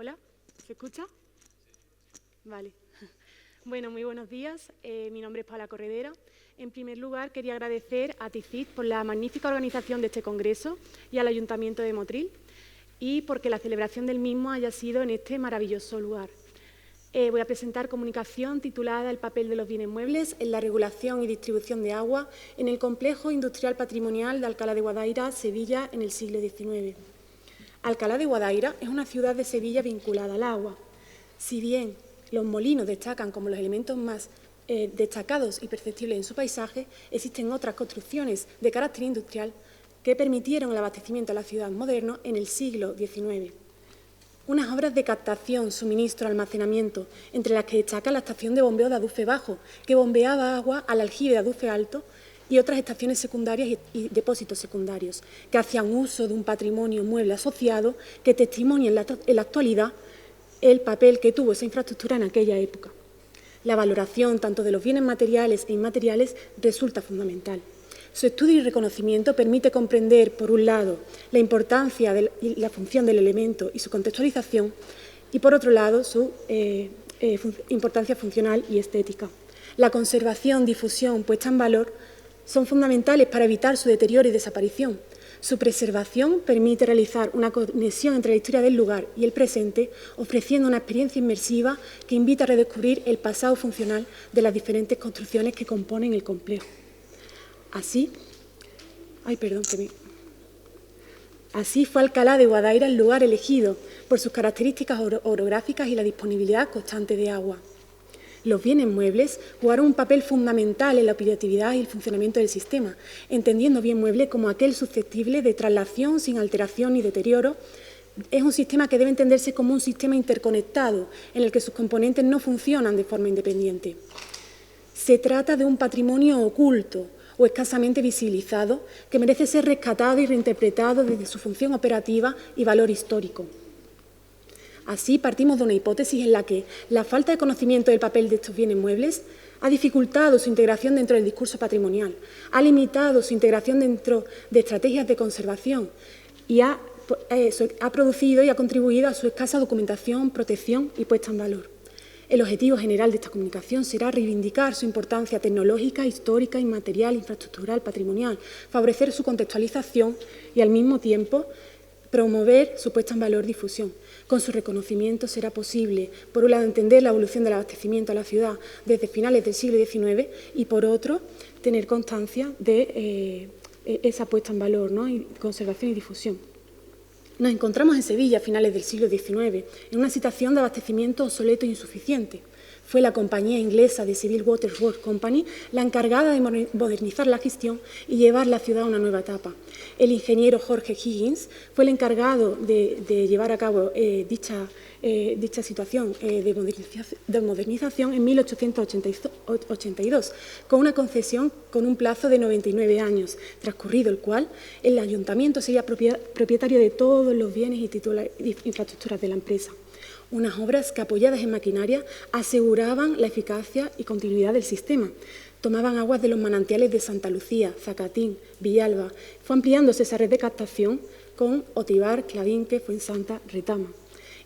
Hola, ¿se escucha? Vale. Bueno, muy buenos días. Mi nombre es Paula Corredera. En primer lugar, quería agradecer a TICIT por la magnífica organización de este congreso y al Ayuntamiento de Motril y porque la celebración del mismo haya sido en este maravilloso lugar. Voy a presentar comunicación titulada El papel de los bienes muebles en la regulación y distribución de agua en el complejo industrial patrimonial de Alcalá de Guadaira, Sevilla, en el siglo XIX. Alcalá de Guadaira es una ciudad de Sevilla vinculada al agua. Si bien los molinos destacan como los elementos más destacados y perceptibles en su paisaje, existen otras construcciones de carácter industrial que permitieron el abastecimiento a la ciudad moderna en el siglo XIX. Unas obras de captación, suministro, almacenamiento, entre las que destaca la estación de bombeo de Adufe Bajo, que bombeaba agua al aljibe de Adufe Alto, y otras estaciones secundarias y depósitos secundarios, que hacían uso de un patrimonio mueble asociado que testimonia en la actualidad el papel que tuvo esa infraestructura en aquella época. La valoración tanto de los bienes materiales e inmateriales resulta fundamental. Su estudio y reconocimiento permite comprender, por un lado, la importancia y la función del elemento y su contextualización, y, por otro lado, su importancia funcional y estética. La conservación, difusión, puesta en valor son fundamentales para evitar su deterioro y desaparición. Su preservación permite realizar una conexión entre la historia del lugar y el presente, ofreciendo una experiencia inmersiva que invita a redescubrir el pasado funcional de las diferentes construcciones que componen el complejo. Así fue Alcalá de Guadaira el lugar elegido por sus características orográficas y la disponibilidad constante de agua. Los bienes muebles jugaron un papel fundamental en la operatividad y el funcionamiento del sistema, entendiendo bien mueble como aquel susceptible de traslación sin alteración ni deterioro. Es un sistema que debe entenderse como un sistema interconectado, en el que sus componentes no funcionan de forma independiente. Se trata de un patrimonio oculto o escasamente visibilizado, que merece ser rescatado y reinterpretado desde su función operativa y valor histórico. Así, partimos de una hipótesis en la que la falta de conocimiento del papel de estos bienes muebles ha dificultado su integración dentro del discurso patrimonial, ha limitado su integración dentro de estrategias de conservación y ha producido y ha contribuido a su escasa documentación, protección y puesta en valor. El objetivo general de esta comunicación será reivindicar su importancia tecnológica, histórica, inmaterial, infraestructural, patrimonial, favorecer su contextualización y, al mismo tiempo, promover su puesta en valor y difusión. Con su reconocimiento será posible, por un lado, entender la evolución del abastecimiento a la ciudad desde finales del siglo XIX y, por otro, tener constancia de esa puesta en valor, ¿no? Y conservación y difusión. Nos encontramos en Sevilla a finales del siglo XIX, en una situación de abastecimiento obsoleto e insuficiente. Fue la compañía inglesa de Civil Waters Works Company la encargada de modernizar la gestión y llevar la ciudad a una nueva etapa. El ingeniero Jorge Higgins fue el encargado de llevar a cabo dicha situación de modernización en 1882, con una concesión con un plazo de 99 años, transcurrido el cual el ayuntamiento sería propietario de todos los bienes y infraestructuras de la empresa. Unas obras que, apoyadas en maquinaria, aseguraban la eficacia y continuidad del sistema. Tomaban aguas de los manantiales de Santa Lucía, Zacatín, Villalba. Fue ampliándose esa red de captación con Otibar, Clavinque, Fuensanta, Retama.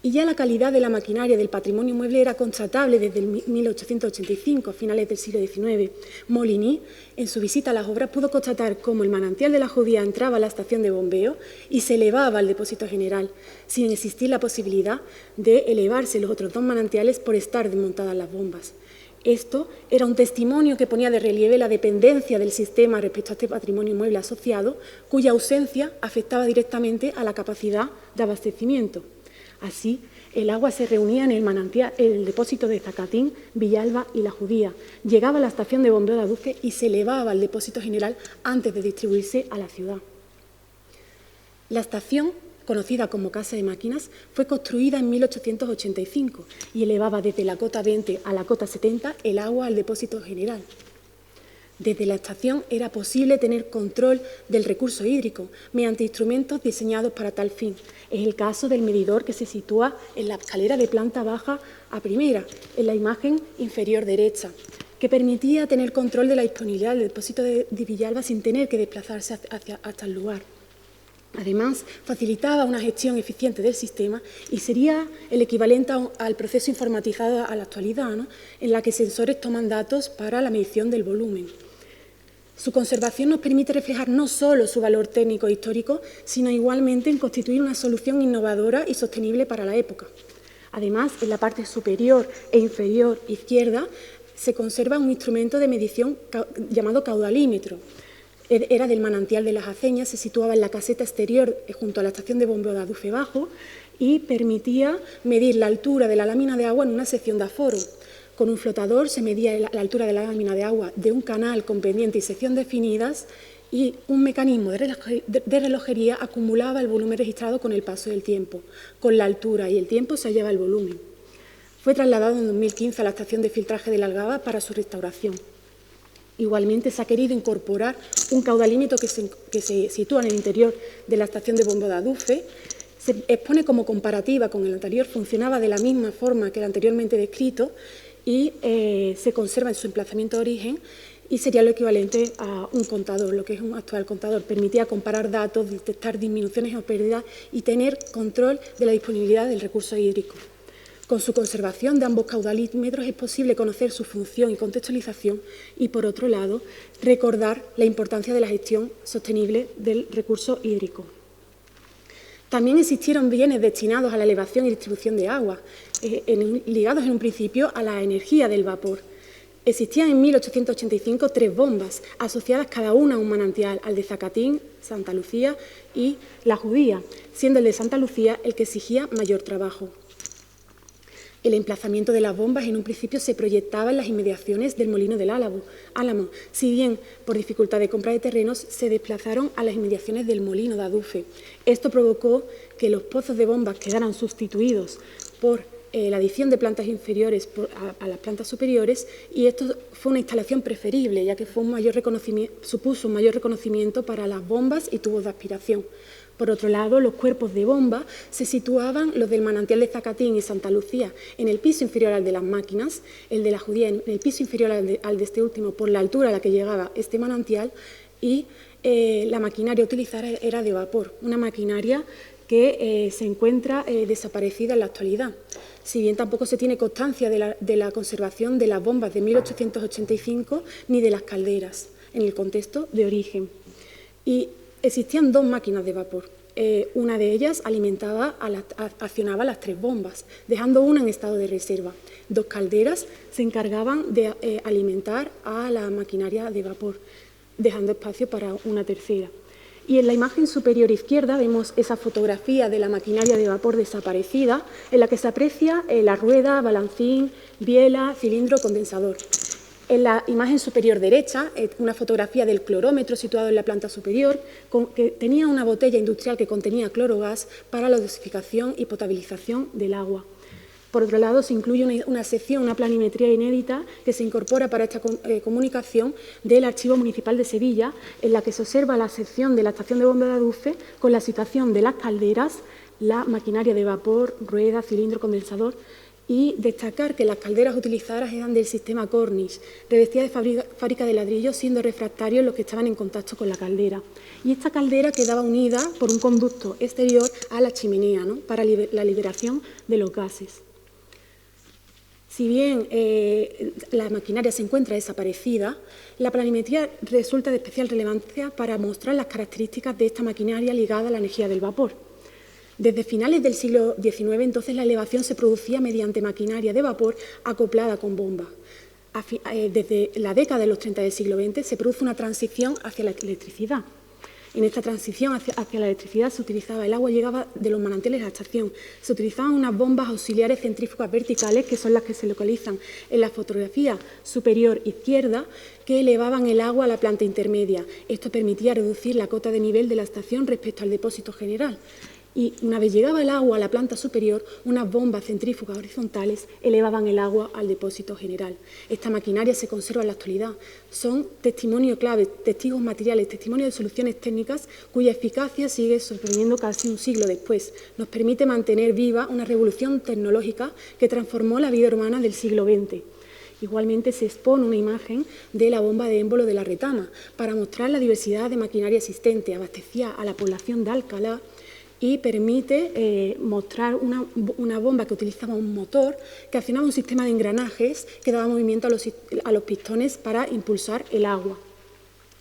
Y ya la calidad de la maquinaria del patrimonio mueble era constatable desde el 1885, a finales del siglo XIX. Moliny, en su visita a las obras, pudo constatar cómo el manantial de la Judía entraba a la estación de bombeo y se elevaba al depósito general, sin existir la posibilidad de elevarse los otros dos manantiales por estar desmontadas las bombas. Esto era un testimonio que ponía de relieve la dependencia del sistema respecto a este patrimonio mueble asociado, cuya ausencia afectaba directamente a la capacidad de abastecimiento. Así, el agua se reunía en el depósito de Zacatín, Villalba y La Judía, llegaba a la estación de bombeo de Adufe y se elevaba al depósito general antes de distribuirse a la ciudad. La estación, conocida como Casa de Máquinas, fue construida en 1885 y elevaba desde la cota 20 a la cota 70 el agua al depósito general. Desde la estación era posible tener control del recurso hídrico mediante instrumentos diseñados para tal fin. Es el caso del medidor que se sitúa en la escalera de planta baja a primera, en la imagen inferior derecha, que permitía tener control de la disponibilidad del depósito de Villalba sin tener que desplazarse hasta el lugar. Además, facilitaba una gestión eficiente del sistema y sería el equivalente al proceso informatizado a la actualidad, ¿no?, en la que sensores toman datos para la medición del volumen. Su conservación nos permite reflejar no solo su valor técnico e histórico, sino igualmente en constituir una solución innovadora y sostenible para la época. Además, en la parte superior e inferior izquierda se conserva un instrumento de medición llamado caudalímetro. Era del manantial de las Aceñas, se situaba en la caseta exterior junto a la estación de bombeo de Adufe Bajo y permitía medir la altura de la lámina de agua en una sección de aforo. Con un flotador se medía la altura de la lámina de agua de un canal con pendiente y sección definidas y un mecanismo de relojería acumulaba el volumen registrado con el paso del tiempo. Con la altura y el tiempo se hallaba el volumen. Fue trasladado en 2015 a la estación de filtraje de la Algaba para su restauración. Igualmente se ha querido incorporar un caudalímetro que se sitúa en el interior de la estación de bombeo de Adufe. Se expone como comparativa con el anterior, funcionaba de la misma forma que el anteriormente descrito y se conserva en su emplazamiento de origen y sería lo equivalente a un contador, lo que es un actual contador. Permitía comparar datos, detectar disminuciones o pérdidas y tener control de la disponibilidad del recurso hídrico. Con su conservación de ambos caudalímetros es posible conocer su función y contextualización y, por otro lado, recordar la importancia de la gestión sostenible del recurso hídrico. También existieron bienes destinados a la elevación y distribución de agua, ligados en un principio a la energía del vapor. Existían en 1885 3 bombas, asociadas cada una a un manantial, al de Zacatín, Santa Lucía y La Judía, siendo el de Santa Lucía el que exigía mayor trabajo. El emplazamiento de las bombas en un principio se proyectaba en las inmediaciones del Molino del Álamo, si bien por dificultad de compra de terrenos se desplazaron a las inmediaciones del Molino de Adufe. Esto provocó que los pozos de bombas quedaran sustituidos por la adición de plantas inferiores a las plantas superiores y esto fue una instalación preferible, ya que supuso un mayor reconocimiento para las bombas y tubos de aspiración. Por otro lado, los cuerpos de bomba se situaban, los del manantial de Zacatín y Santa Lucía, en el piso inferior al de las máquinas, el de La Judía en el piso inferior al de este último por la altura a la que llegaba este manantial y la maquinaria utilizada era de vapor, una maquinaria que se encuentra desaparecida en la actualidad. Si bien tampoco se tiene constancia de la conservación de las bombas de 1885 ni de las calderas en el contexto de origen. Y existían 2 máquinas de vapor. Una de ellas accionaba las 3 bombas, dejando una en estado de reserva. 2 calderas se encargaban de alimentar a la maquinaria de vapor, dejando espacio para una tercera. Y en la imagen superior izquierda vemos esa fotografía de la maquinaria de vapor desaparecida, en la que se aprecia la rueda, balancín, biela, cilindro, condensador. En la imagen superior derecha, una fotografía del clorómetro situado en la planta superior, que tenía una botella industrial que contenía clorogas para la dosificación y potabilización del agua. Por otro lado, se incluye una sección, una planimetría inédita que se incorpora para esta comunicación del Archivo Municipal de Sevilla, en la que se observa la sección de la estación de bombeo de Adufe con la situación de las calderas, la maquinaria de vapor, rueda, cilindro, condensador, y destacar que las calderas utilizadas eran del sistema Cornish, revestidas de fábrica de ladrillo, siendo refractarios los que estaban en contacto con la caldera. Y esta caldera quedaba unida por un conducto exterior a la chimenea, ¿no?, para la liberación de los gases. Si bien la maquinaria se encuentra desaparecida, la planimetría resulta de especial relevancia para mostrar las características de esta maquinaria ligada a la energía del vapor. Desde finales del siglo XIX, entonces, la elevación se producía mediante maquinaria de vapor acoplada con bomba. Desde la década de los 30 del siglo XX se produce una transición hacia la electricidad. En esta transición hacia la electricidad se utilizaba el agua, llegaba de los manantiales a la estación. Se utilizaban unas bombas auxiliares centrífugas verticales, que son las que se localizan en la fotografía superior izquierda, que elevaban el agua a la planta intermedia. Esto permitía reducir la cota de nivel de la estación respecto al depósito general. Y una vez llegaba el agua a la planta superior, unas bombas centrífugas horizontales elevaban el agua al depósito general. Esta maquinaria se conserva en la actualidad. Son testimonio clave, testigos materiales, testimonios de soluciones técnicas cuya eficacia sigue sorprendiendo casi un siglo después. Nos permite mantener viva una revolución tecnológica que transformó la vida urbana del siglo XX. Igualmente se expone una imagen de la bomba de émbolo de la Retama para mostrar la diversidad de maquinaria existente. Abastecía a la población de Alcalá y permite mostrar una bomba que utilizaba un motor que accionaba un sistema de engranajes que daba movimiento a los pistones para impulsar el agua.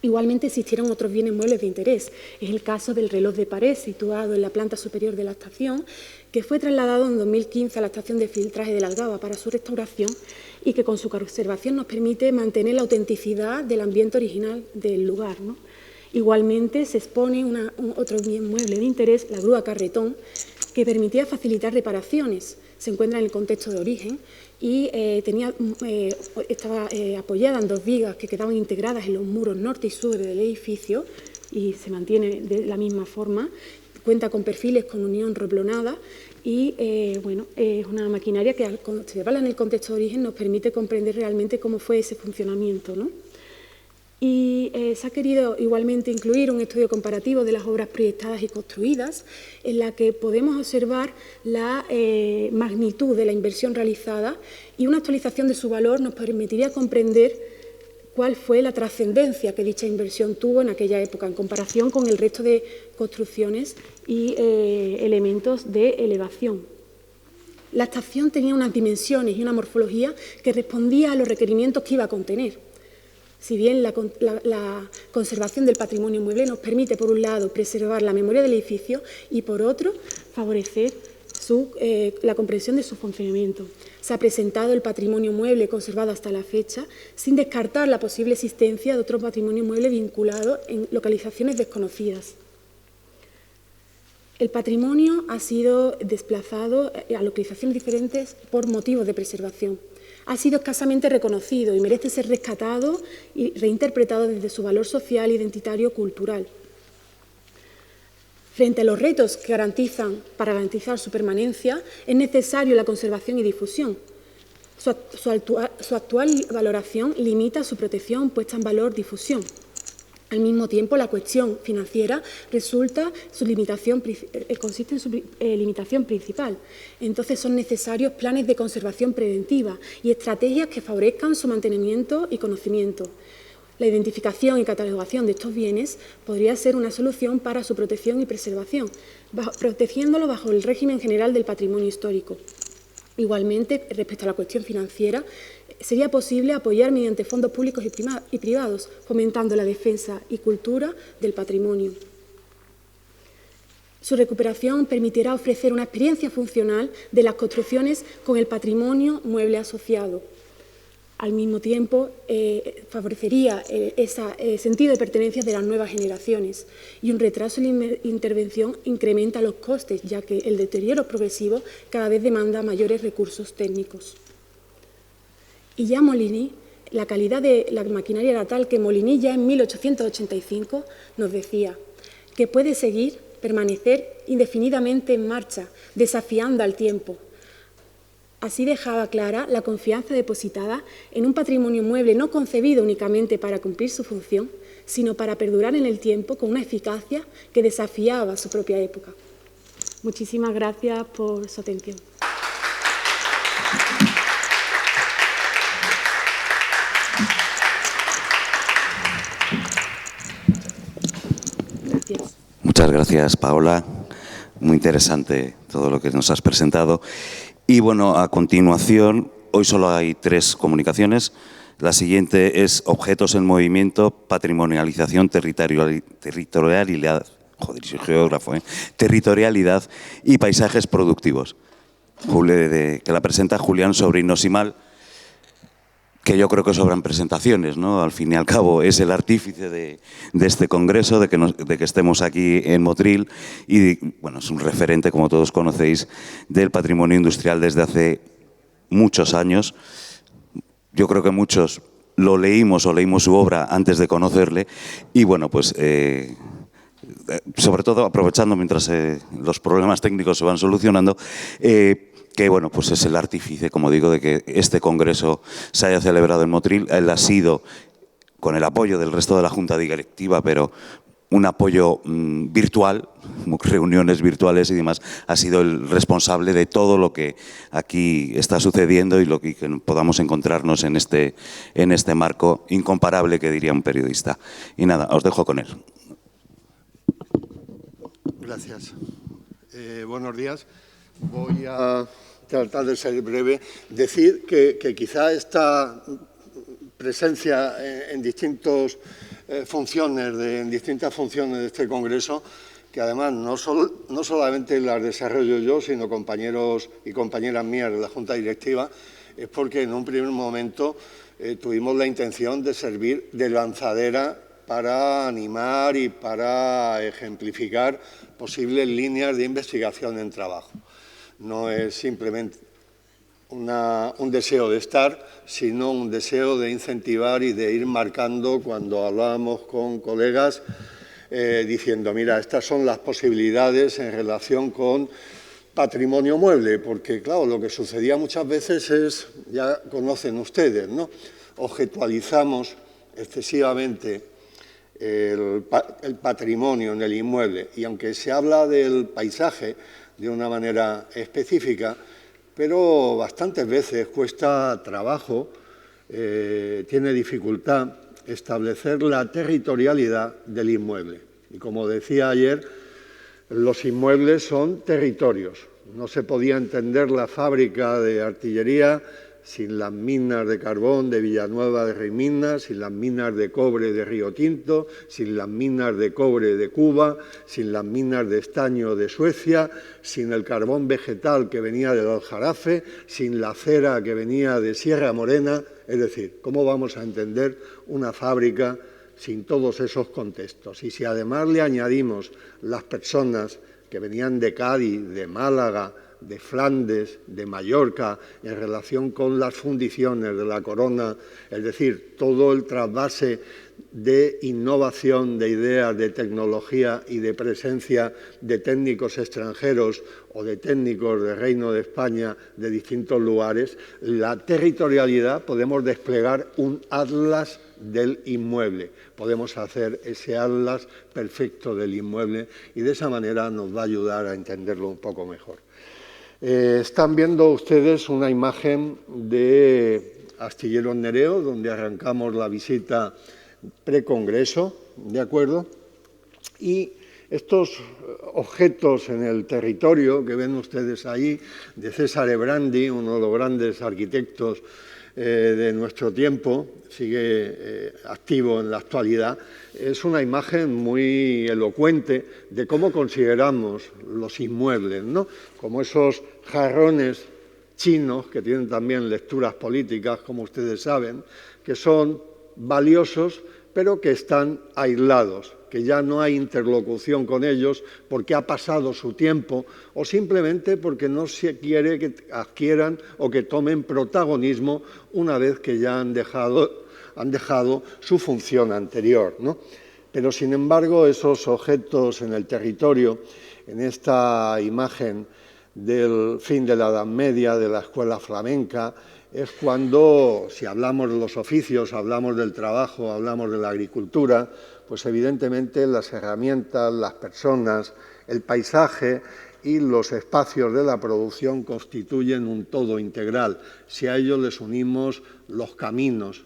Igualmente existieron otros bienes muebles de interés. Es el caso del reloj de pared situado en la planta superior de la estación, que fue trasladado en 2015 a la estación de filtraje de la Algaba para su restauración y que con su conservación nos permite mantener la autenticidad del ambiente original del lugar, ¿no? Igualmente se expone otro bien mueble de interés, la grúa carretón, que permitía facilitar reparaciones. Se encuentra en el contexto de origen y estaba apoyada en 2 vigas que quedaban integradas en los muros norte y sur del edificio y se mantiene de la misma forma. Cuenta con perfiles con unión replonada y es una maquinaria que al observarla en el contexto de origen nos permite comprender realmente cómo fue ese funcionamiento, ¿no? Y se ha querido igualmente incluir un estudio comparativo de las obras proyectadas y construidas, en la que podemos observar la magnitud de la inversión realizada y una actualización de su valor nos permitiría comprender cuál fue la trascendencia que dicha inversión tuvo en aquella época, en comparación con el resto de construcciones y elementos de elevación. La estación tenía unas dimensiones y una morfología que respondía a los requerimientos que iba a contener. Si bien la conservación del patrimonio mueble nos permite, por un lado, preservar la memoria del edificio y, por otro, favorecer la comprensión de su funcionamiento. Se ha presentado el patrimonio mueble conservado hasta la fecha, sin descartar la posible existencia de otro patrimonio mueble vinculado en localizaciones desconocidas. El patrimonio ha sido desplazado a localizaciones diferentes por motivos de preservación. Ha sido escasamente reconocido y merece ser rescatado y reinterpretado desde su valor social, identitario, cultural. Frente a los retos que para garantizar su permanencia, es necesario la conservación y difusión. Su actual valoración limita su protección, puesta en valor, difusión. Al mismo tiempo, la cuestión financiera consiste en su limitación principal. Entonces, son necesarios planes de conservación preventiva y estrategias que favorezcan su mantenimiento y conocimiento. La identificación y catalogación de estos bienes podría ser una solución para su protección y preservación, protegiéndolo bajo el régimen general del patrimonio histórico. Igualmente, respecto a la cuestión financiera, sería posible apoyar mediante fondos públicos y privados, fomentando la defensa y cultura del patrimonio. Su recuperación permitirá ofrecer una experiencia funcional de las construcciones con el patrimonio mueble asociado. Al mismo tiempo, favorecería ese sentido de pertenencia de las nuevas generaciones y un retraso en la intervención incrementa los costes, ya que el deterioro progresivo cada vez demanda mayores recursos técnicos. Y ya Moliny, la calidad de la maquinaria era tal que Moliny ya en 1885 nos decía que puede permanecer indefinidamente en marcha, desafiando al tiempo. Así dejaba clara la confianza depositada en un patrimonio mueble no concebido únicamente para cumplir su función, sino para perdurar en el tiempo con una eficacia que desafiaba su propia época. Muchísimas gracias por su atención. Gracias. Muchas gracias, Paola. Muy interesante todo lo que nos has presentado. Y bueno, a continuación, hoy solo hay 3 comunicaciones. La siguiente es objetos en movimiento, patrimonialización, territorialidad, joder, soy geógrafo, territorialidad y paisajes productivos. Que la presenta Julián Sobrino Simal, que yo creo que sobran presentaciones, ¿no? Al fin y al cabo es el artífice de este congreso, de que estemos aquí en Motril y bueno, es un referente, como todos conocéis, del patrimonio industrial desde hace muchos años. Yo creo que muchos lo leímos o leímos su obra antes de conocerle y bueno, pues sobre todo aprovechando mientras los problemas técnicos se van solucionando, que bueno, pues es el artífice, como digo, de que este congreso se haya celebrado en Motril. Él ha sido, con el apoyo del resto de la Junta Directiva, pero un apoyo virtual, reuniones virtuales y demás, ha sido el responsable de todo lo que aquí está sucediendo y lo que podamos encontrarnos en este marco incomparable, que diría un periodista. Y nada, os dejo con él. Gracias. Buenos días. Voy a tratar de ser breve. Decir que quizá esta presencia en distintas funciones de este congreso, que además no solamente las desarrollo yo, sino compañeros y compañeras mías de la Junta Directiva, es porque en un primer momento tuvimos la intención de servir de lanzadera para animar y para ejemplificar posibles líneas de investigación en trabajo. No es simplemente un deseo de estar, sino un deseo de incentivar y de ir marcando cuando hablábamos con colegas, diciendo, mira, estas son las posibilidades en relación con patrimonio mueble, porque, claro, lo que sucedía muchas veces es, ya conocen ustedes, ¿no? Objetualizamos excesivamente el patrimonio en el inmueble, y aunque se habla del paisaje de una manera específica, pero bastantes veces cuesta trabajo, tiene dificultad establecer la territorialidad del inmueble. Y como decía ayer, los inmuebles son territorios. No se podía entender la fábrica de artillería sin las minas de carbón de Villanueva de Reimina, sin las minas de cobre de Río Tinto, sin las minas de cobre de Cuba, sin las minas de estaño de Suecia, sin el carbón vegetal que venía del Aljarafe, sin la cera que venía de Sierra Morena. Es decir, ¿cómo vamos a entender una fábrica sin todos esos contextos? Y si además le añadimos las personas que venían de Cádiz, de Málaga, de Flandes, de Mallorca, en relación con las fundiciones de la corona, es decir, todo el trasvase de innovación, de ideas, de tecnología y de presencia de técnicos extranjeros o de técnicos del Reino de España de distintos lugares, la territorialidad, podemos desplegar un atlas del inmueble. Podemos hacer ese atlas perfecto del inmueble y de esa manera nos va a ayudar a entenderlo un poco mejor. Están viendo ustedes una imagen de Astilleros Nereo, donde arrancamos la visita precongreso, ¿de acuerdo? Y estos objetos en el territorio que ven ustedes ahí, de Cesare Brandi, uno de los grandes arquitectos de nuestro tiempo, sigue activo en la actualidad, es una imagen muy elocuente de cómo consideramos los inmuebles, ¿no? Como esos jarrones chinos, que tienen también lecturas políticas, como ustedes saben, que son valiosos, pero que están aislados, que ya no hay interlocución con ellos porque ha pasado su tiempo o simplemente porque no se quiere que adquieran o que tomen protagonismo una vez que ya han dejado su función anterior, ¿no? Pero, sin embargo, esos objetos en el territorio, en esta imagen del fin de la Edad Media, de la escuela flamenca, es cuando, si hablamos de los oficios, hablamos del trabajo, hablamos de la agricultura, pues evidentemente las herramientas, las personas, el paisaje y los espacios de la producción constituyen un todo integral. Si a ello les unimos los caminos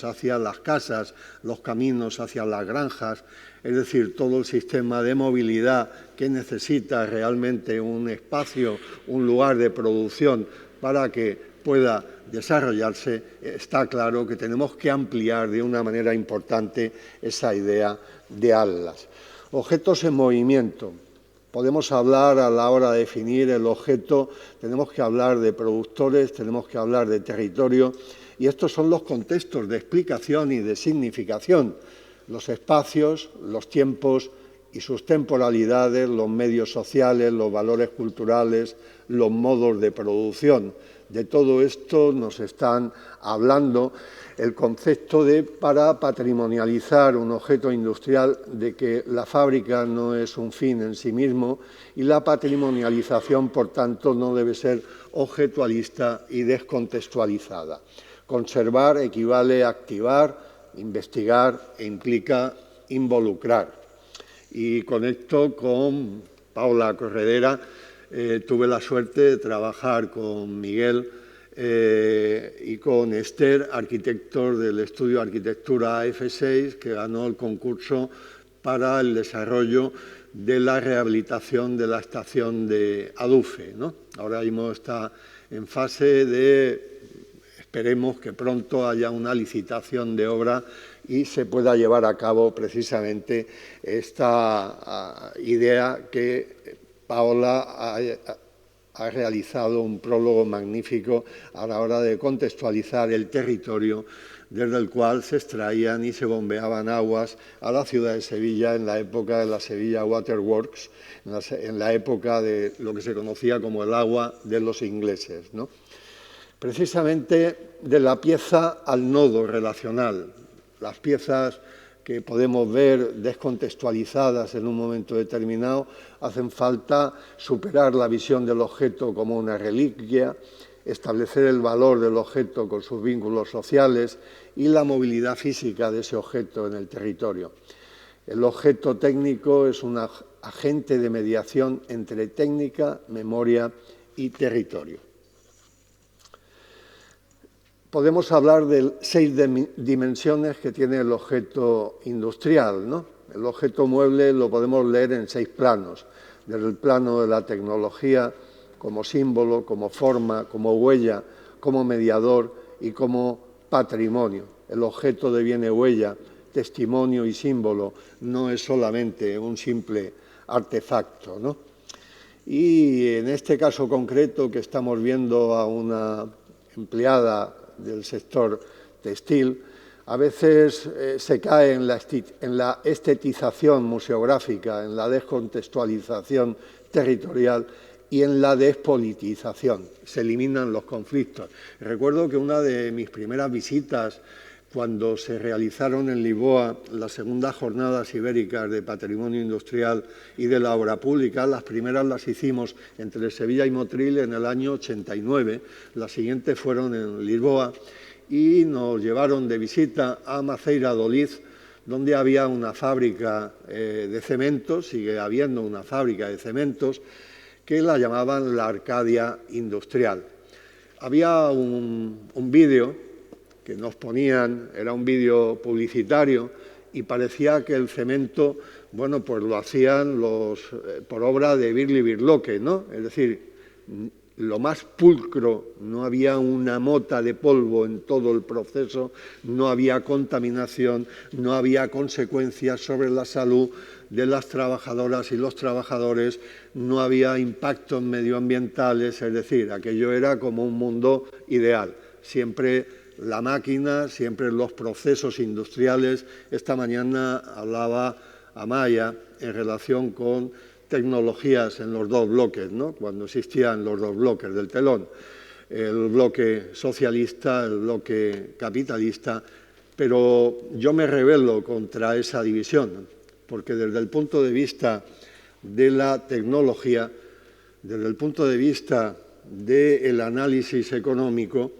hacia las casas, los caminos hacia las granjas, es decir, todo el sistema de movilidad que necesita realmente un espacio, un lugar de producción para que pueda desarrollarse, está claro que tenemos que ampliar de una manera importante esa idea de atlas. Objetos en movimiento. Podemos hablar a la hora de definir el objeto, tenemos que hablar de productores, tenemos que hablar de territorio, y estos son los contextos de explicación y de significación, los espacios, los tiempos y sus temporalidades, los medios sociales, los valores culturales, los modos de producción. De todo esto nos están hablando el concepto de, para patrimonializar un objeto industrial, de que la fábrica no es un fin en sí mismo y la patrimonialización, por tanto, no debe ser objetualista y descontextualizada. Conservar equivale a activar, investigar e implica involucrar. y conecto con Paula Corredera. Tuve la suerte de trabajar con Miguel y con Esther, arquitectos del estudio Arquitectura F6, que ganó el concurso para el desarrollo de la rehabilitación de la estación de Adufe, ¿no? Ahora mismo está en fase de, esperemos que pronto haya una licitación de obra y se pueda llevar a cabo precisamente esta idea que Paola ha realizado un prólogo magnífico a la hora de contextualizar el territorio desde el cual se extraían y se bombeaban aguas a la ciudad de Sevilla en la época de la Sevilla Waterworks, en la época de lo que se conocía como el agua de los ingleses, ¿no? Precisamente de la pieza al nodo relacional, las piezas que podemos ver descontextualizadas en un momento determinado, hacen falta superar la visión del objeto como una reliquia, establecer el valor del objeto con sus vínculos sociales y la movilidad física de ese objeto en el territorio. El objeto técnico es un agente de mediación entre técnica, memoria y territorio. Podemos hablar de 6 dimensiones que tiene el objeto industrial, ¿no? El objeto mueble lo podemos leer en 6 planos, desde el plano de la tecnología, como símbolo, como forma, como huella, como mediador y como patrimonio. El objeto deviene huella, testimonio y símbolo, no es solamente un simple artefacto, ¿no? Y en este caso concreto que estamos viendo a una empleada del sector textil, a veces se cae en la estetización museográfica, en la descontextualización territorial y en la despolitización. Se eliminan los conflictos. Recuerdo que una de mis primeras visitas, cuando se realizaron en Lisboa las segundas jornadas ibéricas de patrimonio industrial y de la obra pública, las primeras las hicimos entre Sevilla y Motril en el año 89, las siguientes fueron en Lisboa y nos llevaron de visita a Maceira do Liz, donde había una fábrica de cementos, sigue habiendo una fábrica de cementos, que la llamaban la Arcadia Industrial. Había un vídeo que nos ponían, era un vídeo publicitario, y parecía que el cemento, bueno, pues lo hacían por obra de Birli Birloque, ¿no? Es decir, lo más pulcro, no había una mota de polvo en todo el proceso, no había contaminación, no había consecuencias sobre la salud de las trabajadoras y los trabajadores, no había impactos medioambientales, es decir, aquello era como un mundo ideal, siempre la máquina, siempre los procesos industriales. Esta mañana hablaba Amaya en relación con tecnologías en los 2 bloques, ¿no? Cuando existían los 2 bloques del telón, el bloque socialista, el bloque capitalista, pero yo me rebelo contra esa división, porque desde el punto de vista de la tecnología, desde el punto de vista del análisis económico,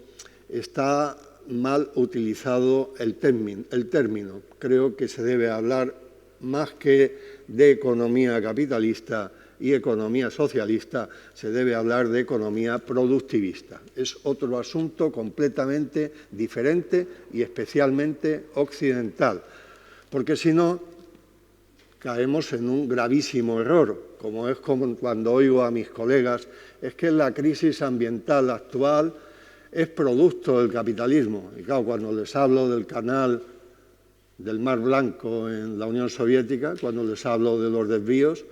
está mal utilizado el término. Creo que se debe hablar más que de economía capitalista y economía socialista, se debe hablar de economía productivista. Es otro asunto completamente diferente y especialmente occidental, porque si no, caemos en un gravísimo error, como es como cuando oigo a mis colegas, es que la crisis ambiental actual es producto del capitalismo. Y claro, cuando les hablo del canal del Mar Blanco en la Unión Soviética, cuando les hablo de los desvíos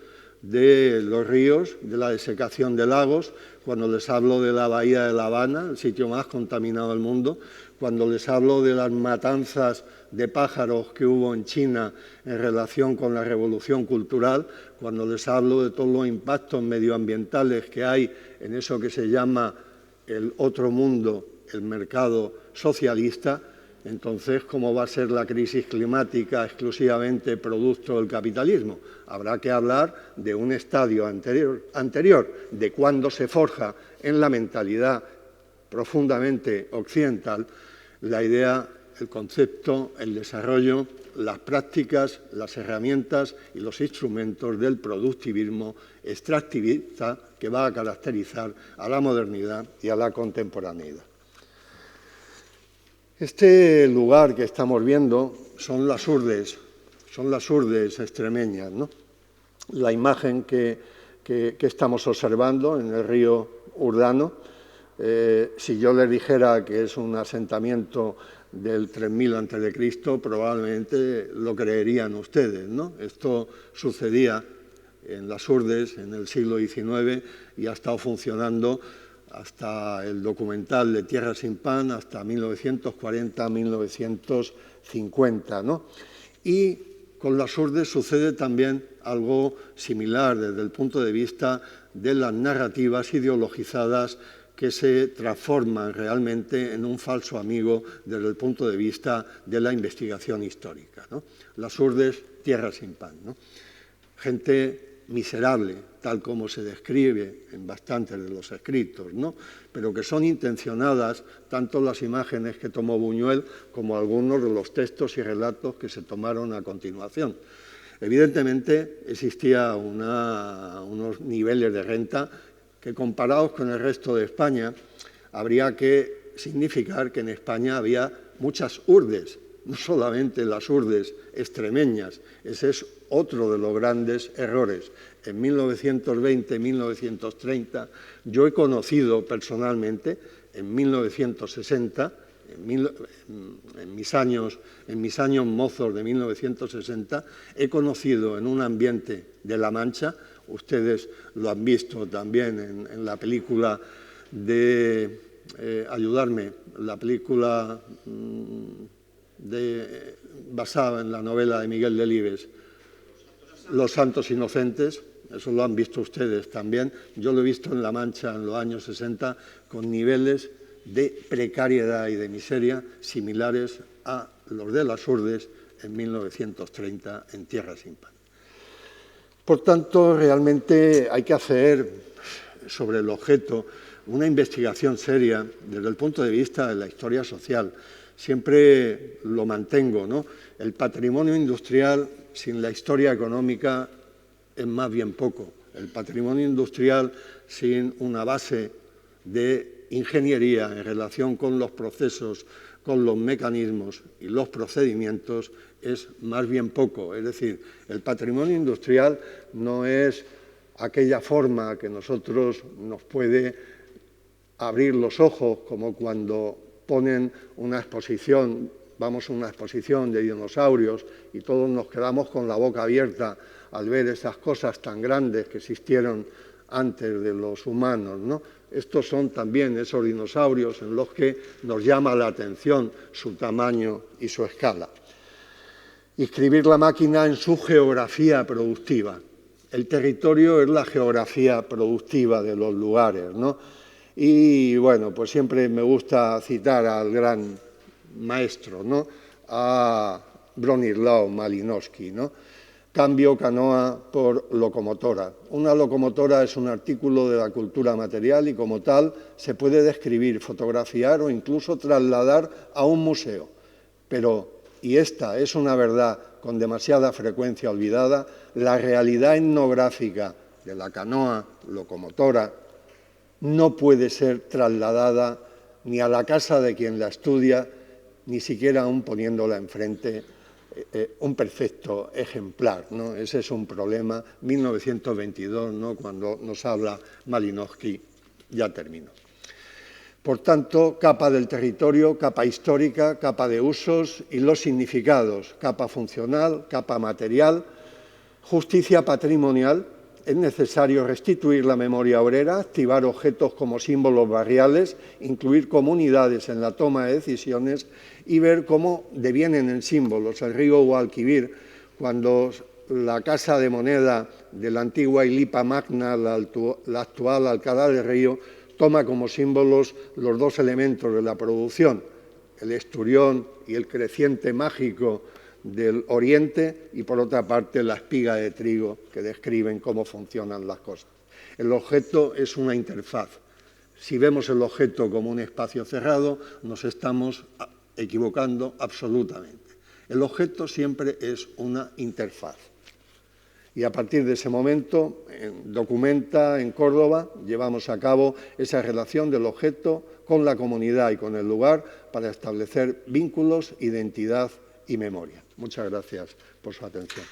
de los ríos, de la desecación de lagos, cuando les hablo de la bahía de La Habana, el sitio más contaminado del mundo, cuando les hablo de las matanzas de pájaros que hubo en China en relación con la revolución cultural, cuando les hablo de todos los impactos medioambientales que hay en eso que se llama el otro mundo, el mercado socialista, entonces, ¿cómo va a ser la crisis climática exclusivamente producto del capitalismo? Habrá que hablar de un estadio anterior, de cuándo se forja en la mentalidad profundamente occidental la idea, el concepto, el desarrollo las prácticas, las herramientas y los instrumentos del productivismo extractivista que va a caracterizar a la modernidad y a la contemporaneidad. Este lugar que estamos viendo son las Urdes extremeñas, ¿no? La imagen que estamos observando en el río Urdano, si yo les dijera que es un asentamiento del 3000 a.C., probablemente lo creerían ustedes, ¿no? Esto sucedía en las Urdes en el siglo XIX y ha estado funcionando hasta el documental de Tierra sin Pan, hasta 1940-1950, ¿no? Y con las Urdes sucede también algo similar desde el punto de vista de las narrativas ideologizadas que se transforman realmente en un falso amigo desde el punto de vista de la investigación histórica, ¿no? Las Urdes, Tierra sin Pan, ¿no? Gente miserable, tal como se describe en bastantes de los escritos, ¿no? Pero que son intencionadas tanto las imágenes que tomó Buñuel como algunos de los textos y relatos que se tomaron a continuación. Evidentemente existía unos niveles de renta que, comparados con el resto de España, habría que significar que en España había muchas urdes, no solamente las urdes extremeñas. Ese es otro de los grandes errores. En 1920, 1930, yo he conocido personalmente, en 1960, en mis años mozos de 1960, he conocido en un ambiente de La Mancha, ustedes lo han visto también en la película de, la película basada en la novela de Miguel Delibes, Los Santos Inocentes. Eso lo han visto ustedes también. Yo lo he visto en La Mancha en los años 60 con niveles de precariedad y de miseria similares a los de las Urdes en 1930 en Tierra sin Pan. Por tanto, realmente hay que hacer sobre el objeto una investigación seria desde el punto de vista de la historia social. Siempre lo mantengo, ¿no? El patrimonio industrial sin la historia económica es más bien poco. El patrimonio industrial sin una base de ingeniería en relación con los procesos, con los mecanismos y los procedimientos es más bien poco. Es decir, el patrimonio industrial no es aquella forma que nosotros nos puede abrir los ojos, como cuando ponen una exposición, vamos a una exposición de dinosaurios y todos nos quedamos con la boca abierta al ver esas cosas tan grandes que existieron antes de los humanos, ¿no? Estos son también esos dinosaurios en los que nos llama la atención su tamaño y su escala. Inscribir la máquina en su geografía productiva. El territorio es la geografía productiva de los lugares, ¿no? Y bueno, pues siempre me gusta citar al gran maestro, ¿no? A Bronislaw Malinowski, ¿no? Cambio canoa por locomotora. Una locomotora es un artículo de la cultura material y como tal se puede describir, fotografiar o incluso trasladar a un museo. Pero, y esta es una verdad con demasiada frecuencia olvidada, la realidad etnográfica de la canoa locomotora no puede ser trasladada ni a la casa de quien la estudia, ni siquiera aún poniéndola enfrente un perfecto ejemplar, ¿no? Ese es un problema. 1922, ¿no? Cuando nos habla Malinowski, ya termino. Por tanto, capa del territorio, capa histórica, capa de usos y los significados, capa funcional, capa material, justicia patrimonial. Es necesario restituir la memoria obrera, activar objetos como símbolos barriales, incluir comunidades en la toma de decisiones y ver cómo devienen en símbolos. El río Guadalquivir, cuando la casa de moneda de la antigua Ilipa Magna, la actual Alcalá del Río, toma como símbolos los dos elementos de la producción, el esturión y el creciente mágico del oriente y, por otra parte, la espiga de trigo que describen cómo funcionan las cosas. El objeto es una interfaz. Si vemos el objeto como un espacio cerrado, nos estamos equivocando absolutamente. El objeto siempre es una interfaz. Y a partir de ese momento, en Documenta, en Córdoba, llevamos a cabo esa relación del objeto con la comunidad y con el lugar para establecer vínculos, identidad y memoria. Muchas gracias por su atención.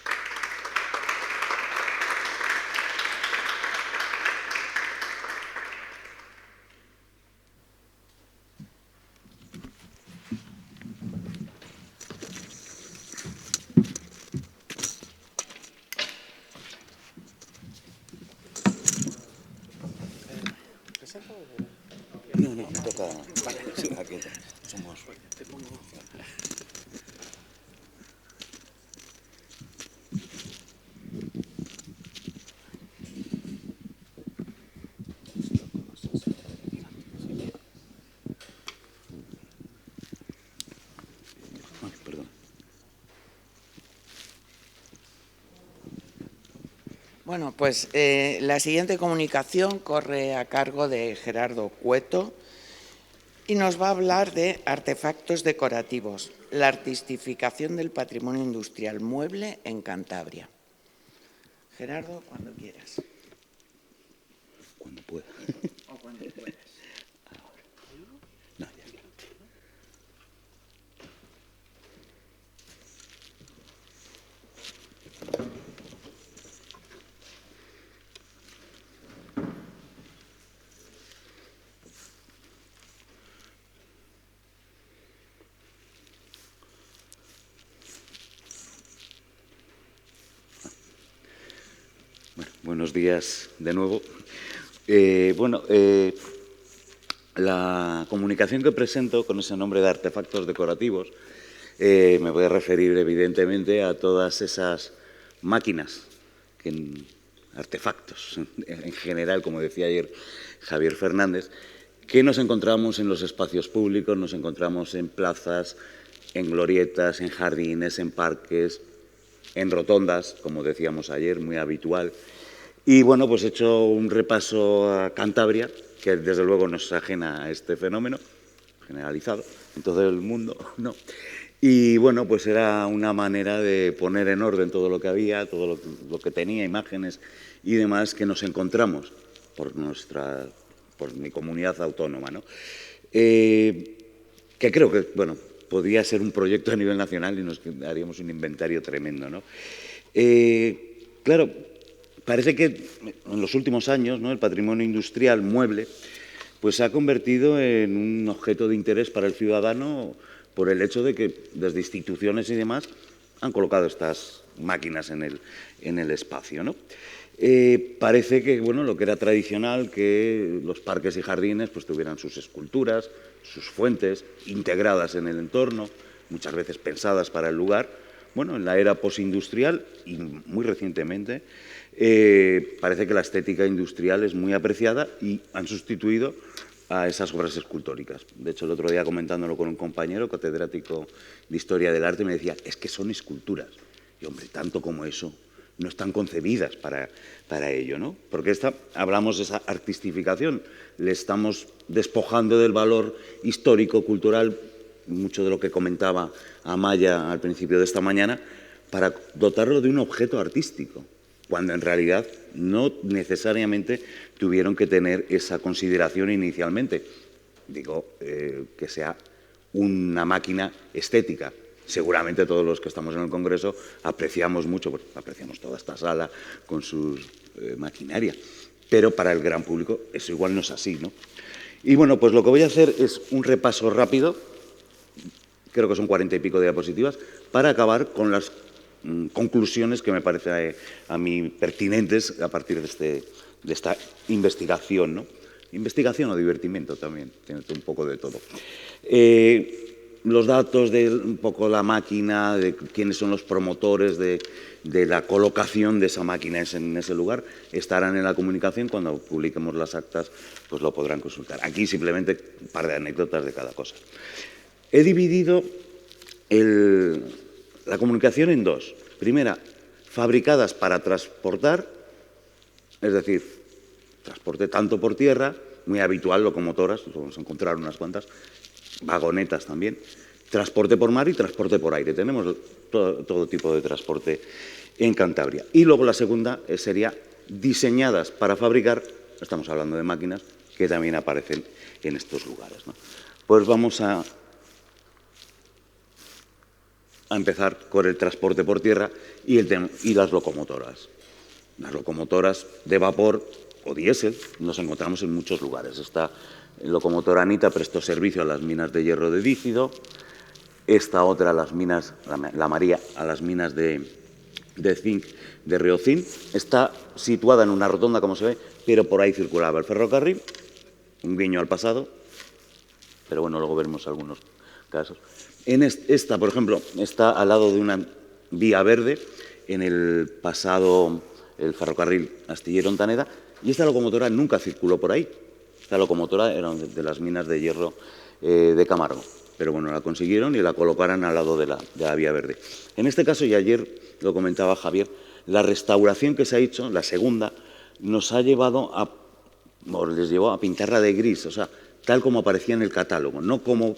No, me toca. Vale, sí, aquí somos. Ay, perdón. Bueno, pues la siguiente comunicación corre a cargo de Gerardo Cueto y nos va a hablar de artefactos decorativos, la artistificación del patrimonio industrial mueble en Cantabria. Gerardo, cuando quieras. Cuando pueda. O cuando puedas. No, ya está. Bueno, buenos días de nuevo. La comunicación que presento con ese nombre de artefactos decorativos me voy a referir evidentemente a todas esas máquinas, artefactos en general, como decía ayer Javier Fernández, que nos encontramos en los espacios públicos, nos encontramos en plazas, en glorietas, en jardines, en parques, en rotondas, como decíamos ayer, muy habitual. Y bueno, pues he hecho un repaso a Cantabria, que desde luego no es ajena a este fenómeno, generalizado en todo el mundo, ¿no? Y bueno, pues era una manera de poner en orden todo lo que había, todo lo que tenía, imágenes y demás que nos encontramos por mi comunidad autónoma, ¿no? Que creo que, bueno, podría ser un proyecto a nivel nacional y nos haríamos un inventario tremendo, ¿no? Claro, parece que en los últimos años, ¿no?, el patrimonio industrial mueble pues se ha convertido en un objeto de interés para el ciudadano por el hecho de que desde instituciones y demás han colocado estas máquinas en el espacio, ¿no? Parece que, bueno, lo que era tradicional, que los parques y jardines pues tuvieran sus esculturas, sus fuentes integradas en el entorno, muchas veces pensadas para el lugar. Bueno, en la era postindustrial y muy recientemente parece que la estética industrial es muy apreciada y han sustituido a esas obras escultóricas. De hecho, el otro día comentándolo con un compañero catedrático de Historia del Arte me decía, es que son esculturas. Y hombre, tanto como eso, no están concebidas para ello, ¿no? Porque hablamos de esa artistificación, le estamos despojando del valor histórico, cultural, mucho de lo que comentaba Amaya al principio de esta mañana, para dotarlo de un objeto artístico, cuando en realidad no necesariamente tuvieron que tener esa consideración inicialmente. Digo, que sea una máquina estética. Seguramente todos los que estamos en el Congreso apreciamos mucho, pues, apreciamos toda esta sala con su maquinaria, pero para el gran público eso igual no es así, ¿no? Y bueno, pues lo que voy a hacer es un repaso rápido, creo que son 40 y pico diapositivas, para acabar con las conclusiones que me parecen a mí pertinentes a partir de esta investigación, ¿no? Investigación o divertimento también, tiene un poco de todo. Los datos de un poco la máquina, de quiénes son los promotores de la colocación de esa máquina en ese lugar, estarán en la comunicación. Cuando publiquemos las actas, pues lo podrán consultar. Aquí simplemente un par de anécdotas de cada cosa. He dividido la comunicación en dos. Primera, fabricadas para transportar, es decir, transporte tanto por tierra, muy habitual, locomotoras, vamos a encontrar unas cuantas, vagonetas también, transporte por mar y transporte por aire. Tenemos todo tipo de transporte en Cantabria. Y luego la segunda sería diseñadas para fabricar, estamos hablando de máquinas, que también aparecen en estos lugares, ¿no? Pues vamos a empezar con el transporte por tierra y las locomotoras. Las locomotoras de vapor o diésel nos encontramos en muchos lugares. Esta locomotora Anita prestó servicio a las minas de hierro de Dícido, esta otra a las minas, la María, a las minas de zinc de Riocín. Está situada en una rotonda, como se ve, pero por ahí circulaba el ferrocarril, un guiño al pasado, pero bueno, luego veremos algunos casos. Esta, por ejemplo, está al lado de una vía verde, en el pasado, el ferrocarril Astillero-Ontaneda, y esta locomotora nunca circuló por ahí. Esta locomotora era de las minas de hierro de Camargo, pero bueno, la consiguieron y la colocaron al lado de la vía verde. En este caso, y ayer lo comentaba Javier, la restauración que se ha hecho, la segunda, nos ha llevado les llevó a pintarla de gris, o sea, tal como aparecía en el catálogo, no como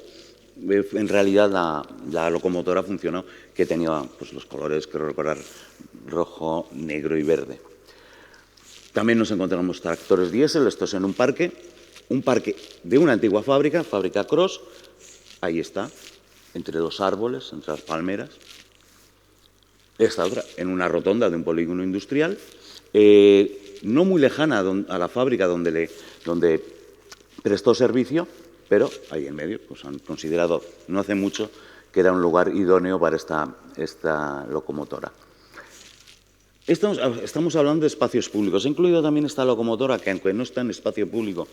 en realidad la locomotora funcionó, que tenía pues, los colores, creo recordar, rojo, negro y verde. También nos encontramos tractores diésel, esto es en un parque de una antigua fábrica Cross, ahí está, entre dos árboles, entre las palmeras. Esta otra, en una rotonda de un polígono industrial, no muy lejana a la fábrica donde prestó servicio, pero ahí en medio pues han considerado, no hace mucho, que era un lugar idóneo para esta locomotora. Estamos hablando de espacios públicos. He incluido también esta locomotora, que aunque no está en espacio público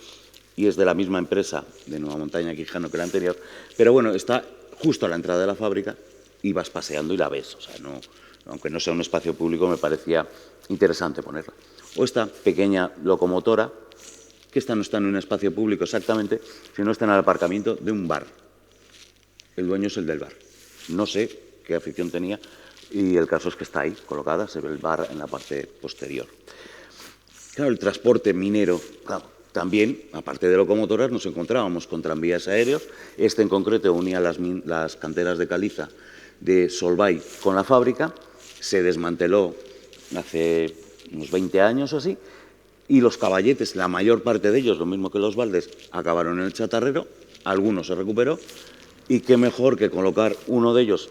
y es de la misma empresa de Nueva Montaña Quijano que la anterior, pero bueno, está justo a la entrada de la fábrica y vas paseando y la ves. O sea, no, aunque no sea un espacio público, me parecía interesante ponerla. O esta pequeña locomotora, que esta no está en un espacio público exactamente, sino está en el aparcamiento de un bar. El dueño es el del bar. No sé qué afición tenía y el caso es que está ahí colocada, se ve el bar en la parte posterior. Claro, el transporte minero, claro, también, aparte de locomotoras, nos encontrábamos con tranvías aéreos. Este en concreto unía las canteras de caliza de Solvay con la fábrica, se desmanteló hace unos 20 años o así, y los caballetes, la mayor parte de ellos, lo mismo que los baldes, acabaron en el chatarrero, algunos se recuperó, y qué mejor que colocar uno de ellos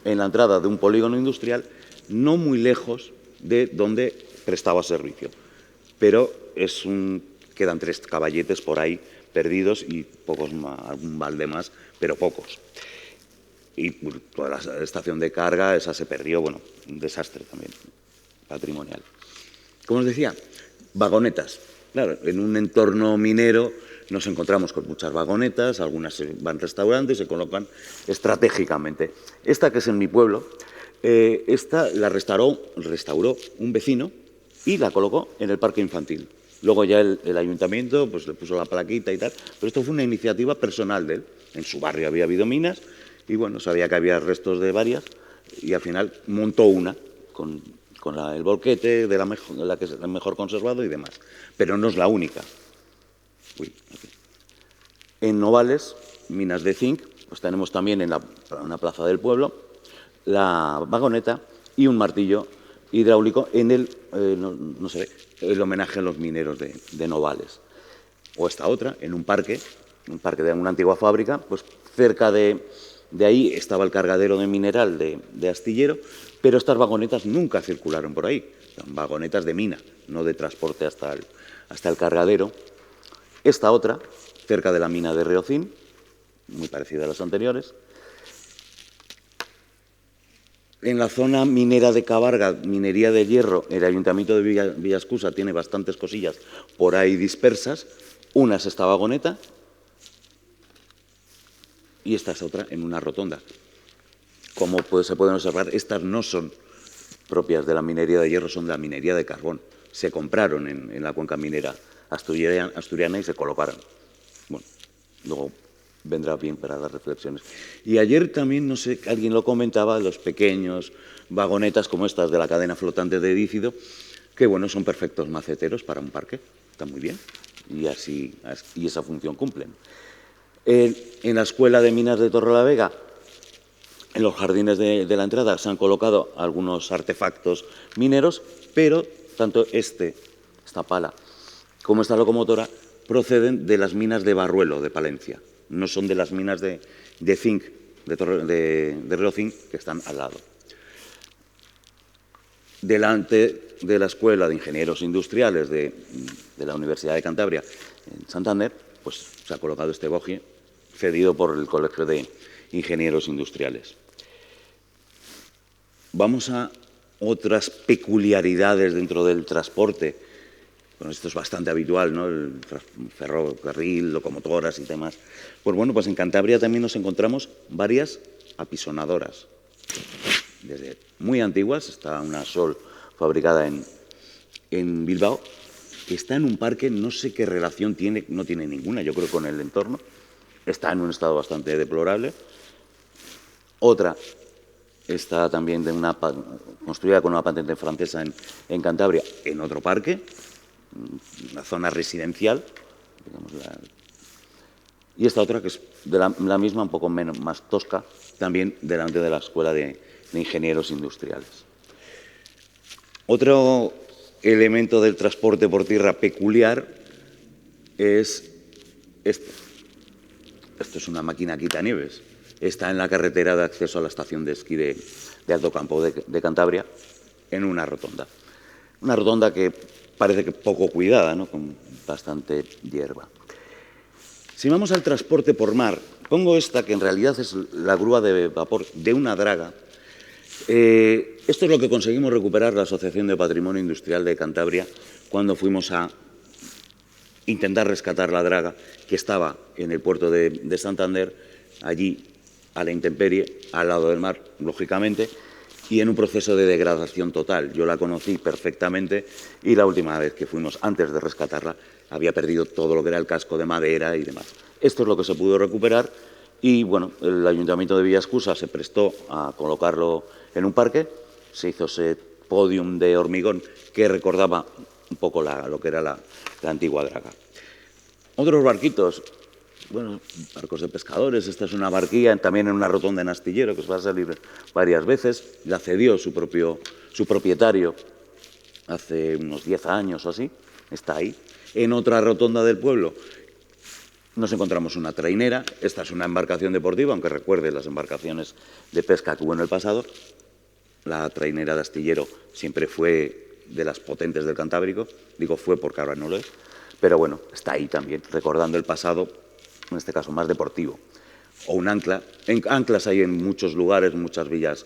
en la entrada de un polígono industrial, no muy lejos de donde prestaba servicio. Pero quedan 3 caballetes por ahí perdidos y pocos más, algún balde más, pero pocos. Y toda la estación de carga, esa se perdió, bueno, un desastre también patrimonial. Como os decía, vagonetas. Claro, en un entorno minero nos encontramos con muchas vagonetas, algunas se van restaurando y se colocan estratégicamente. Esta, que es en mi pueblo, esta la restauró un vecino y la colocó en el parque infantil. Luego ya el ayuntamiento pues, le puso la plaquita y tal, pero esto fue una iniciativa personal de él. En su barrio había habido minas y bueno, sabía que había restos de varias y al final montó una con el volquete de la que es el mejor conservado y demás. Pero no es la única. En Novales, minas de zinc, pues tenemos también en una plaza del pueblo la vagoneta y un martillo hidráulico en el homenaje a los mineros de Novales. O esta otra, en un parque de una antigua fábrica, pues cerca de ahí estaba el cargadero de mineral de Astillero, pero estas vagonetas nunca circularon por ahí. Son vagonetas de mina, no de transporte hasta el cargadero. Esta otra, cerca de la mina de Riocín, muy parecida a las anteriores. En la zona minera de Cabarga, minería de hierro, el Ayuntamiento de Villascusa tiene bastantes cosillas por ahí dispersas. Una es esta vagoneta y esta es otra en una rotonda. Como se pueden observar, estas no son propias de la minería de hierro, son de la minería de carbón. Se compraron en la cuenca minera asturiana y se colocaron. Bueno, luego vendrá bien para las reflexiones. Y ayer también, no sé, alguien lo comentaba, los pequeños vagonetas como estas de la cadena flotante de Dícido, que bueno, son perfectos maceteros para un parque, están muy bien, y esa función cumplen. En la Escuela de Minas de Torrelavega, En los jardines de la entrada se han colocado algunos artefactos mineros, pero tanto esta pala, como esta locomotora proceden de las minas de Barruelo, de Palencia. No son de las minas de zinc, de Río Zinc, que están al lado. Delante de la Escuela de Ingenieros Industriales de la Universidad de Cantabria, en Santander, pues se ha colocado este bogie cedido por el Colegio de Ingenieros Industriales. Vamos a otras peculiaridades dentro del transporte. Bueno, esto es bastante habitual, ¿no? El ferrocarril, locomotoras y demás. Pues bueno, pues en Cantabria también nos encontramos varias apisonadoras. Desde muy antiguas, está una Sol fabricada en Bilbao, que está en un parque, no sé qué relación tiene, no tiene ninguna, yo creo, con el entorno. Está en un estado bastante deplorable. Otra está también construida con una patente francesa en Cantabria, en otro parque, una zona residencial, digamos, y esta otra que es de la misma, un poco más tosca, también delante de la Escuela de Ingenieros Industriales. Otro elemento del transporte por tierra peculiar es este. Esto es una máquina quitanieves. Está en la carretera de acceso a la estación de esquí de Alto Campo de Cantabria, en una rotonda. Una rotonda que parece que poco cuidada, ¿no? Con bastante hierba. Si vamos al transporte por mar, pongo esta, que en realidad es la grúa de vapor de una draga. Esto es lo que conseguimos recuperar la Asociación de Patrimonio Industrial de Cantabria cuando fuimos a intentar rescatar la draga, que estaba en el puerto de Santander, allí a la intemperie, al lado del mar, lógicamente, y en un proceso de degradación total. Yo la conocí perfectamente y la última vez que fuimos, antes de rescatarla, había perdido todo lo que era el casco de madera y demás. Esto es lo que se pudo recuperar y, bueno, el Ayuntamiento de Villaescusa se prestó a colocarlo en un parque, se hizo ese podium de hormigón que recordaba un poco lo que era la antigua draga. Otros barquitos, bueno, barcos de pescadores. Esta es una barquilla también en una rotonda en Astillero, que os va a salir varias veces. La cedió su propietario hace unos 10 años o así. Está ahí. En otra rotonda del pueblo nos encontramos una trainera. Esta es una embarcación deportiva, aunque recuerde las embarcaciones de pesca que hubo en el pasado. La trainera de Astillero siempre fue de las potentes del Cantábrico. Digo fue porque ahora no lo es. Pero bueno, está ahí también, recordando el pasado, en este caso más deportivo. O un ancla. Anclas hay en muchos lugares, muchas villas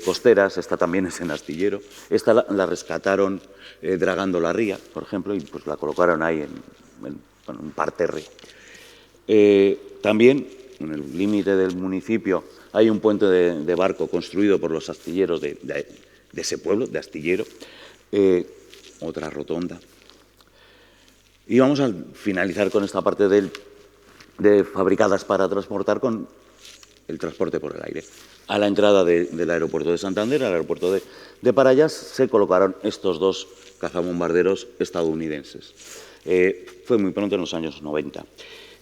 costeras. Esta también es en Astillero. Esta la rescataron dragando la ría, por ejemplo, y pues la colocaron ahí en un parterre. También, en el límite del municipio, hay un puente de barco construido por los astilleros de ese pueblo, de Astillero. Otra rotonda. Y vamos a finalizar con esta parte de fabricadas para transportar con el transporte por el aire. A la entrada del aeropuerto de Santander, al aeropuerto de Parayas, se colocaron estos dos cazabombarderos estadounidenses. Fue muy pronto, en los años 90.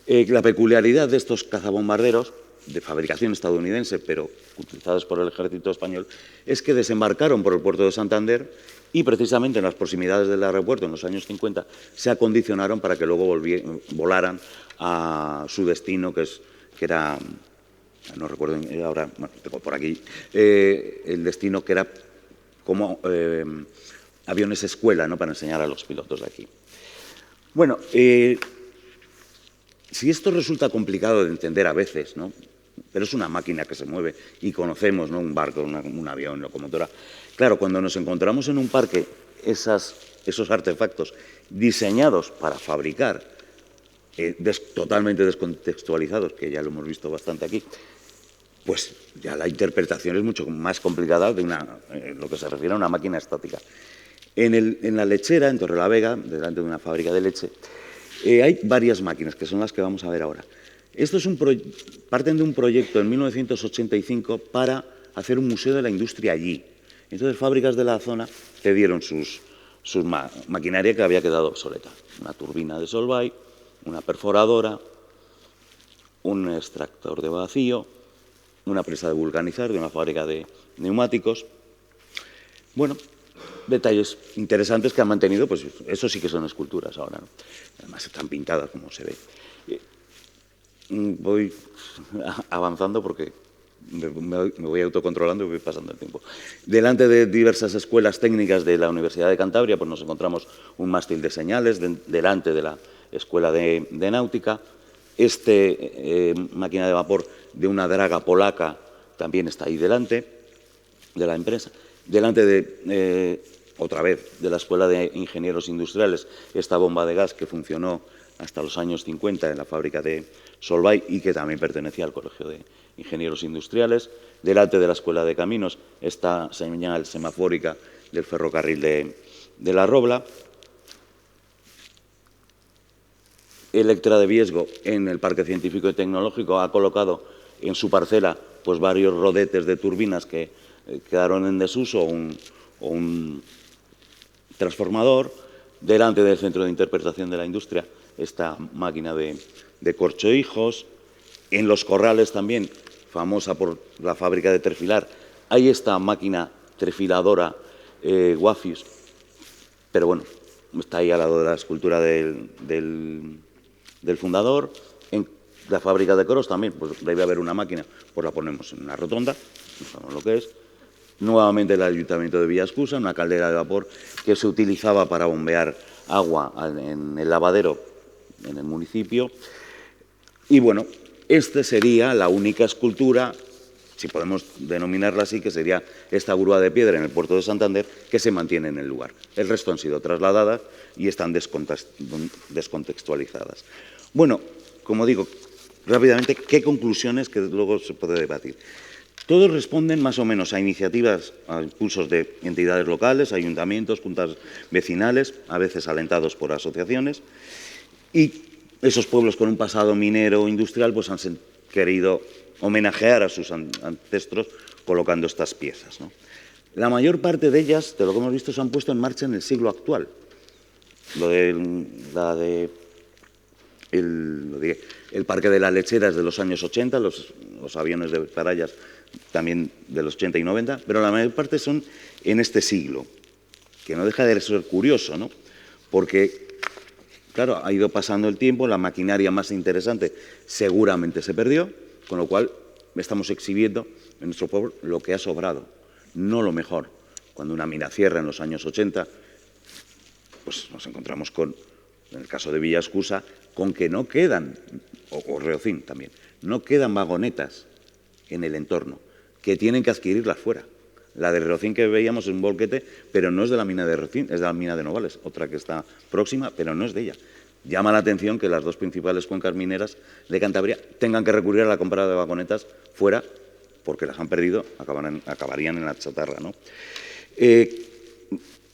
La peculiaridad de estos cazabombarderos, de fabricación estadounidense, pero utilizados por el ejército español, es que desembarcaron por el puerto de Santander y precisamente en las proximidades del aeropuerto, en los años 50, se acondicionaron para que luego volaran a su destino, que era, no recuerdo ahora, bueno, tengo por aquí, el destino que era como aviones escuela, ¿no?, para enseñar a los pilotos de aquí. Bueno, si esto resulta complicado de entender a veces, ¿no?, pero es una máquina que se mueve y conocemos, ¿no?, un barco, un avión, locomotora. Claro, cuando nos encontramos en un parque esos artefactos diseñados para fabricar, totalmente descontextualizados, que ya lo hemos visto bastante aquí, pues ya la interpretación es mucho más complicada de lo que se refiere a una máquina estática. En la lechera, en Torrelavega, delante de una fábrica de leche, hay varias máquinas, que son las que vamos a ver ahora. Esto es parten de un proyecto en 1985 para hacer un museo de la industria allí. Entonces, fábricas de la zona cedieron sus maquinaria que había quedado obsoleta. Una turbina de Solvay, una perforadora, un extractor de vacío, una presa de vulcanizar, de una fábrica de neumáticos. Bueno, detalles interesantes que han mantenido, pues eso sí que son esculturas ahora, ¿no? Además están pintadas, como se ve. Voy avanzando porque me voy autocontrolando y voy pasando el tiempo. Delante de diversas escuelas técnicas de la Universidad de Cantabria, pues nos encontramos un mástil de señales delante de la Escuela de Náutica. Máquina de vapor de una draga polaca también está ahí delante de la empresa. Delante de, otra vez, de la Escuela de Ingenieros Industriales, esta bomba de gas que funcionó hasta los años 50 en la fábrica de Solvay y que también pertenecía al Colegio de Ingenieros Industriales. Delante de la Escuela de Caminos, esta señal semafórica del ferrocarril de La Robla. Electra de Viesgo, en el Parque Científico y Tecnológico, ha colocado en su parcela pues, varios rodetes de turbinas que quedaron en desuso o un transformador. Delante del Centro de Interpretación de la Industria, esta máquina de corchohijos. En Los Corrales también, famosa por la fábrica de Trefilar, hay esta máquina trefiladora Wafius, pero bueno, está ahí al lado de la escultura del fundador. En la fábrica de Coros también, pues debe haber una máquina, pues la ponemos en una rotonda, no sabemos lo que es. Nuevamente el Ayuntamiento de Villascusa, una caldera de vapor que se utilizaba para bombear agua en el lavadero en el municipio. Y bueno, esta sería la única escultura, si podemos denominarla así, que sería esta grúa de piedra en el puerto de Santander, que se mantiene en el lugar. El resto han sido trasladadas y están descontextualizadas. Bueno, como digo, rápidamente, ¿qué conclusiones que luego se puede debatir? Todos responden más o menos a iniciativas, a impulsos de entidades locales, ayuntamientos, juntas vecinales, a veces alentados por asociaciones, y esos pueblos con un pasado minero o industrial pues han querido homenajear a sus ancestros colocando estas piezas, ¿no? La mayor parte de ellas, de lo que hemos visto, se han puesto en marcha en el siglo actual. El Parque de la Lechera es de los años 80, los aviones de Parayas también de los 80 y 90, pero la mayor parte son en este siglo, que no deja de ser curioso, ¿no? Porque, claro, ha ido pasando el tiempo, la maquinaria más interesante seguramente se perdió, con lo cual estamos exhibiendo en nuestro pueblo lo que ha sobrado, no lo mejor. Cuando una mina cierra en los años 80, pues nos encontramos con, en el caso de Villascusa, con que no quedan, o Reocín también, no quedan vagonetas en el entorno, que tienen que adquirirlas fuera. La de Reocín que veíamos es un volquete, pero no es de la mina de Reocín, es de la mina de Novales, otra que está próxima, pero no es de ella. Llama la atención que las dos principales cuencas mineras de Cantabria tengan que recurrir a la compra de vagonetas fuera, porque las han perdido, acabarían en la chatarra, ¿no?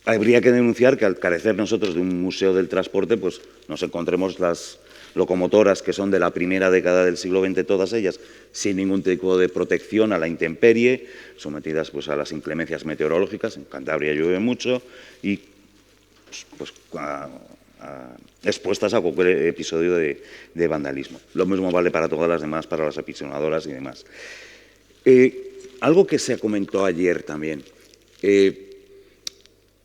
Habría que denunciar que al carecer nosotros de un museo del transporte, pues nos encontremos las locomotoras que son de la primera década del siglo XX, todas ellas, sin ningún tipo de protección a la intemperie, sometidas pues, a las inclemencias meteorológicas. En Cantabria llueve mucho y pues, expuestas a cualquier episodio de vandalismo. Lo mismo vale para todas las demás, para las apisonadoras y demás. Algo que se comentó ayer también,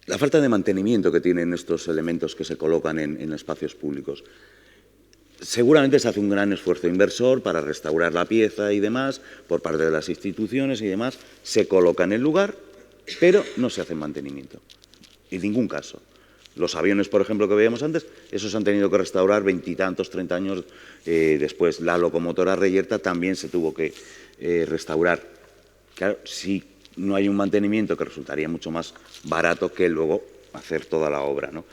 la falta de mantenimiento que tienen estos elementos que se colocan en espacios públicos. Seguramente se hace un gran esfuerzo inversor para restaurar la pieza y demás, por parte de las instituciones y demás, se coloca en el lugar, pero no se hace mantenimiento, en ningún caso. Los aviones, por ejemplo, que veíamos antes, esos han tenido que restaurar 20 y tantos, 30 años después. La locomotora Reyerta también se tuvo que restaurar. Claro, si no hay un mantenimiento, que resultaría mucho más barato que luego hacer toda la obra, ¿no?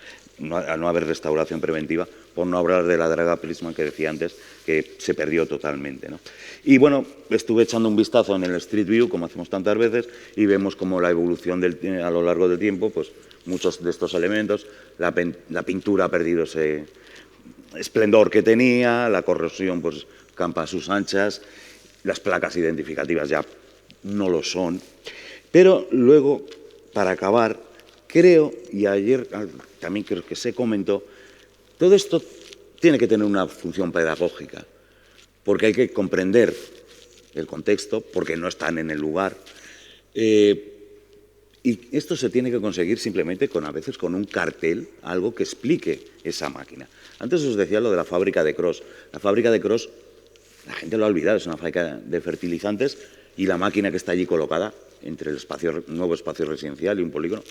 Al no haber restauración preventiva, por no hablar de la draga Prisma que decía antes, que se perdió totalmente, ¿no? Y bueno, estuve echando un vistazo en el Street View, como hacemos tantas veces, y vemos como la evolución a lo largo del tiempo, pues muchos de estos elementos, la pintura ha perdido ese esplendor que tenía, la corrosión pues campa a sus anchas, las placas identificativas ya no lo son. Pero luego, para acabar, creo, y ayer también creo que se comentó, todo esto tiene que tener una función pedagógica, porque hay que comprender el contexto, porque no están en el lugar. Y esto se tiene que conseguir simplemente a veces con un cartel, algo que explique esa máquina. Antes os decía lo de la fábrica de Cros. La fábrica de Cros, la gente lo ha olvidado, es una fábrica de fertilizantes y la máquina que está allí colocada entre el nuevo espacio residencial y un polígono,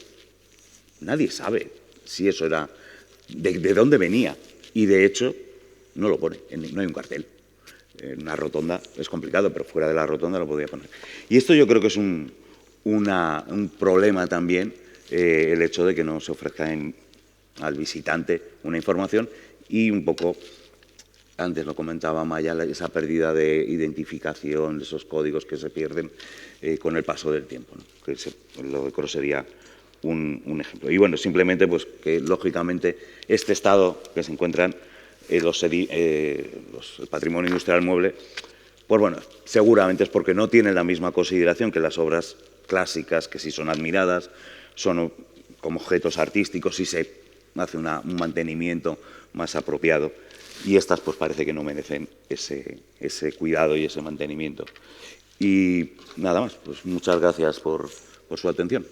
nadie sabe si eso era, de dónde venía. Y de hecho, no lo pone, no hay un cartel. En una rotonda es complicado, pero fuera de la rotonda lo podría poner. Y esto yo creo que es un problema también, el hecho de que no se ofrezca al visitante una información y un poco, antes lo comentaba Maya, esa pérdida de identificación, esos códigos que se pierden con el paso del tiempo, ¿no? Que lo de Cros sería un ejemplo. Y bueno, simplemente pues que lógicamente este estado que se encuentran el patrimonio industrial mueble, pues bueno, seguramente es porque no tienen la misma consideración que las obras clásicas, que sí son admiradas, son como objetos artísticos y se hace un mantenimiento más apropiado. Y estas pues parece que no merecen ese cuidado y ese mantenimiento. Y nada más, pues muchas gracias por su atención.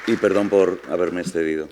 Y perdón por haberme excedido.